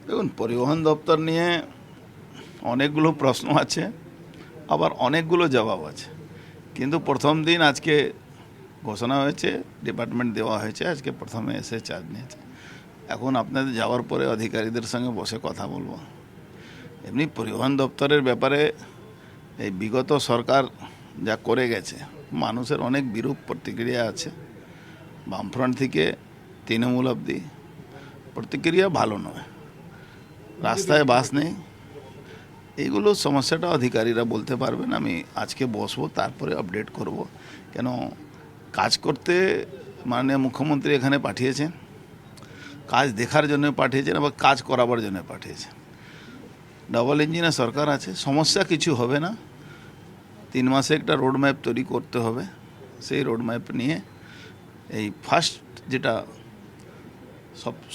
দেখুন, পরিবহন দপ্তর নিয়ে অনেকগুলো প্রশ্ন আছে, আবার অনেকগুলো জবাব আছে। কিন্তু প্রথম দিন আজকে ঘোষণা হয়েছে, ডিপার্টমেন্ট দেওয়া হয়েছে, আজকে প্রথমে এসে চার্জ নিয়েছে। এখন আপনাদের যাওয়ার পরে অধিকারীদের সঙ্গে বসে কথা বলবো। এমনি পরিবহন দপ্তরের ব্যাপারে এই বিগত সরকার যা করে গেছে, মানুষের অনেক বিরূপ প্রতিক্রিয়া আছে। বামফ্রন্ট থেকে তৃণমূল অবধি প্রতিক্রিয়া ভালো নয়। রাস্তায় বাস নেই, এইগুলো সমস্যাটা অধিকারীরা বলতে পারবেন। আমি আজকে বসবো, তারপরে আপডেট করব। কেন কাজ করতে মাননীয় মুখ্যমন্ত্রী এখানে পাঠিয়েছেন, কাজ দেখার জন্য পাঠিয়েছেন, আবার কাজ করাবার জন্য পাঠিয়েছেন। ডাবল ইঞ্জিনের সরকার আছে, সমস্যা কিছু হবে না। 3 মাসে একটা রোড ম্যাপ তৈরি করতে হবে। সেই রোড ম্যাপ নিয়ে এই ফার্স্ট যেটা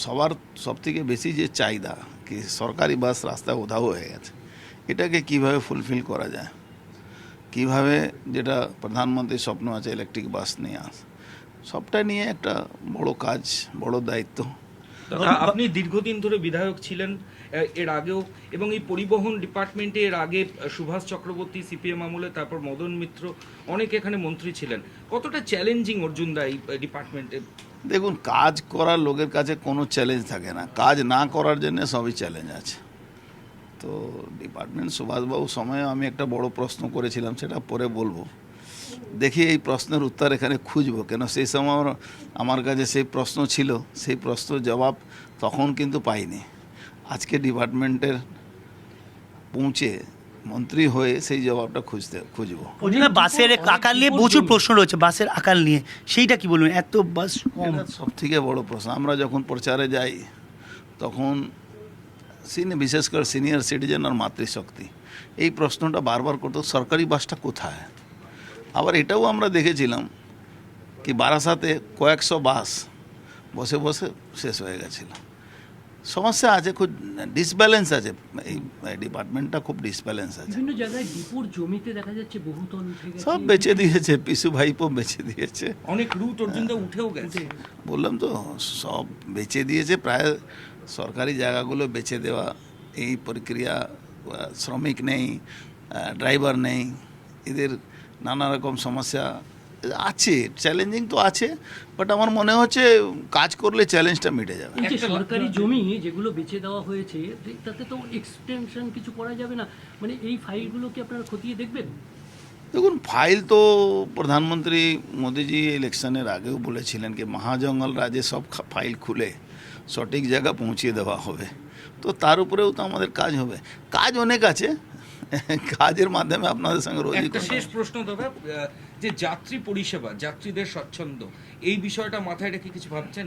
সবার সবথেকে বেশি যে চাহিদা, কি সরকারি বাস রাস্তায় উধাও হয়ে গেছে, এটাকে কিভাবে ফুলফিল করা যায়, কিভাবে যেটা প্রধানমন্ত্রীর স্বপ্ন আছে ইলেকট্রিক বাস নিয়ে সবটা নিয়ে একটা বড় কাজ, বড় দায়িত্ব। আপনি দীর্ঘদিন ধরে বিধায়ক ছিলেন এর আগেও, এবং এই পরিবহন ডিপার্টমেন্টে এর আগে সুভাষ চক্রবর্তী সিপিএম আমলে, তারপর মদন মিত্র, অনেক এখানে মন্ত্রী ছিলেন। কতটা চ্যালেঞ্জিং অর্জুনদা এই ডিপার্টমেন্টে? দেখুন, কাজ করার লোকের কাছে কোনো চ্যালেঞ্জ থাকে না, কাজ না করার জন্য সবই চ্যালেঞ্জ আছে। তো ডিপার্টমেন্ট সুভাষবাবুর সময়ে আমি একটা বড় প্রশ্ন করেছিলাম, সেটা পরে বলবো। দেখি এই প্রশ্নের উত্তর এখানে খুঁজবো, কেন সেই সময় আমার কাছে সেই প্রশ্ন ছিল, সেই প্রশ্নের জবাব তখন কিন্তু পাইনি। আজকে ডিপার্টমেন্টের পৌঁছে মন্ত্রী হয়ে সেই জবাবটা খুঁজবো। বাসের আকার নিয়ে প্রচুর প্রশ্ন রয়েছে, বাসের আকার নিয়ে, সেইটা কি বলবেন? এত বাস সব থেকে বড় প্রশ্ন। আমরা যখন প্রচারে যাই তখন বিশেষ করে সিনিয়র সিটিজেন আর মাতৃশক্তি এই প্রশ্নটা বারবার করতো, সরকারি বাসটা কোথায়। আবার এটাও আমরা দেখেছিলাম কি বারাসাতে কয়েকশো বাস বসে বসে শেষ হয়ে গেছিল। সমস্যা আছে, খুব ডিসব্যালেন্স আছে, এই ডিপার্টমেন্টটা খুব ডিসব্যালেন্স আছে। বিভিন্ন জায়গায় ডিপুর জমিতে দেখা যাচ্ছে বহুতল উঠে গেছে, সব বেচে দিয়েছে, পিসু ভাইপো বেচে দিয়েছে, অনেক রুট অর্জুনদা উঠেও গেছে। বললাম তো, সব বেচে দিয়েছে। প্রায় সরকারি জায়গাগুলো বেচে দেওয়া এই প্রক্রিয়া। শ্রমিক নেই, ড্রাইভার নেই, এদের নানা রকম সমস্যা আছে, চ্যালেঞ্জিং তো আছে। বাট আমার মনে হচ্ছে কাজ করলে চ্যালেঞ্জটা মিটে যাবে। এই যে সরকারি জমি যেগুলো বেচে দেওয়া হয়েছে, তাতে তো এক্সটেনশন কিছু করা যাবে না, মানে এই ফাইলগুলো কি আপনারা খতিয়ে দেখবেন? দেখুন, ফাইল তো প্রধানমন্ত্রী মোদিজি ইলেকশনের আগেও বলেছিলেন কি মহাজঙ্গল রাজে সব ফাইল খুলে সঠিক জায়গা পৌঁছিয়ে দেওয়া হবে। তো তার উপরেও তো আমাদের কাজ হবে, কাজ অনেক আছে, কাজের মাধ্যমে আপনাদের সঙ্গে রোজই একটা শেষ প্রশ্ন দাদা, যে যাত্রী পরিষেবা, যাত্রীদের স্বচ্ছন্দ, এই বিষয়টা মাথায় রেখে কিছু ভাবছেন?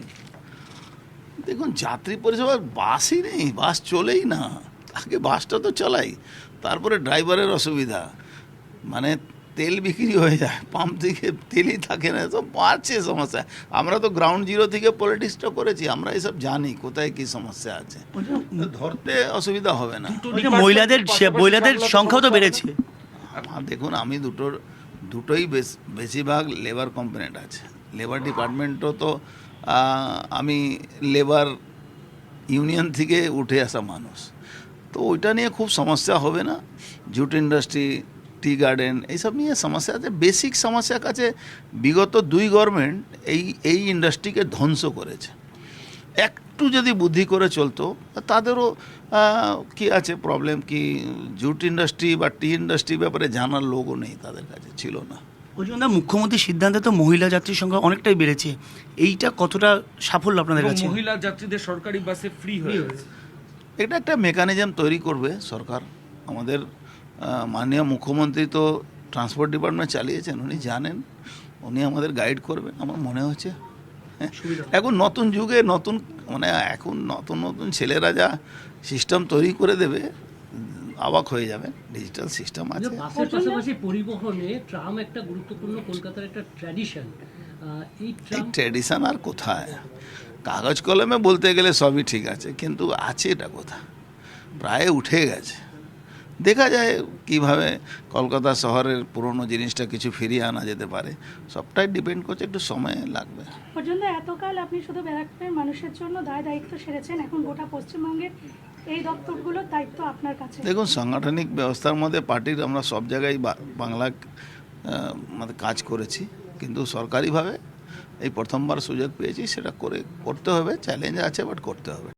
দেখুন, যাত্রী পরিষেবা বাসই নেই, বাস চলেই না। আগে বাসটা তো চালাই, তারপরে ড্রাইভারের অসুবিধা, মানে তেল বিক্রি হয়ে যায়, পাম্প থেকে তেলই থাকে না, তো আছে সমস্যা। আমরা তো গ্রাউন্ড জিরো থেকে পলিটিক্সটা করেছি, আমরা এসব জানি কোথায় কি সমস্যা আছে, ধরতে অসুবিধা হবে না। মহিলাদের সংখ্যাও তো বেড়েছে। দেখুন, আমি দুটোই বেশিরভাগ লেবার কম্পোনেন্ট আছে। লেবার ডিপার্টমেন্টও তো আমি লেবার ইউনিয়ন থেকে উঠে আসা মানুষ, তো ওইটা নিয়ে খুব সমস্যা হবে না। জুট ইন্ডাস্ট্রি, টি গার্ডেন, এইসব নিয়ে সমস্যা আছে। বেসিক সমস্যার কাছে বিগত 2 গভর্নমেন্ট এই ইন্ডাস্ট্রিকে ধ্বংস করেছে। একটু যদি বুদ্ধি করে চলতো, তাদেরও কি আছে প্রবলেম, কি জুট ইন্ডাস্ট্রি বা টি ইন্ডাস্ট্রি ব্যাপারে জানার লোকও নেই, তাদের কাছে ছিল না। অর্জুনদা, মুখ্যমন্ত্রীর সিদ্ধান্তে তো মহিলা যাত্রীর সংখ্যা অনেকটাই বেড়েছে, এইটা কতটা সাফল্য আপনাদের কাছে? মহিলা যাত্রীদের সরকারি বাসে ফ্রি হয়ে গেছে। এটা একটা মেকানিজম তৈরি করবে সরকার। আমাদের মাননীয় মুখ্যমন্ত্রী তো ট্রান্সপোর্ট ডিপার্টমেন্ট চালিয়েছেন, উনি জানেন, উনি আমাদের গাইড করবেন আমার মনে হচ্ছে। এখন নতুন যুগে এখন নতুন ছেলেরা যা সিস্টেম তৈরি করে দেবে, অবাক হয়ে যাবে। ডিজিটাল সিস্টেম আছে। বাসের পাশাপাশি পরিবহনে ট্রাম একটা গুরুত্বপূর্ণ কলকাতার একটা ট্র্যাডিশন। এই ট্র্যাডিশন আর কোথায়? কাগজ কলমে বলতে গেলে সবই ঠিক আছে, কিন্তু আছে এটা কোথায়? প্রায় উঠে গেছে। দেখা যায় কিভাবে কলকাতা শহরের পুরনো জিনিসটা কিছু ফিরিয়ে আনা যেতে পারে, সবটাই ডিপেন্ড করছে, একটু সময় লাগবে। পর্যন্ত এতকাল আপনি শুধু ব্যারাকপুরের মানুষের জন্য দায় দায়িত্ব সেরেছেন, এখন গোটা পশ্চিমবঙ্গের এই দপ্তরগুলোর দায়িত্ব আপনার কাছে। দেখুন, সাংগঠনিক ব্যবস্থার মধ্যে পার্টির আমরা সব জায়গায় বাংলা মানে কাজ করেছি, কিন্তু সরকারিভাবে এই প্রথমবার সুযোগ পেয়েছি, সেটা করতে হবে। চ্যালেঞ্জ আছে, বাট করতে হবে।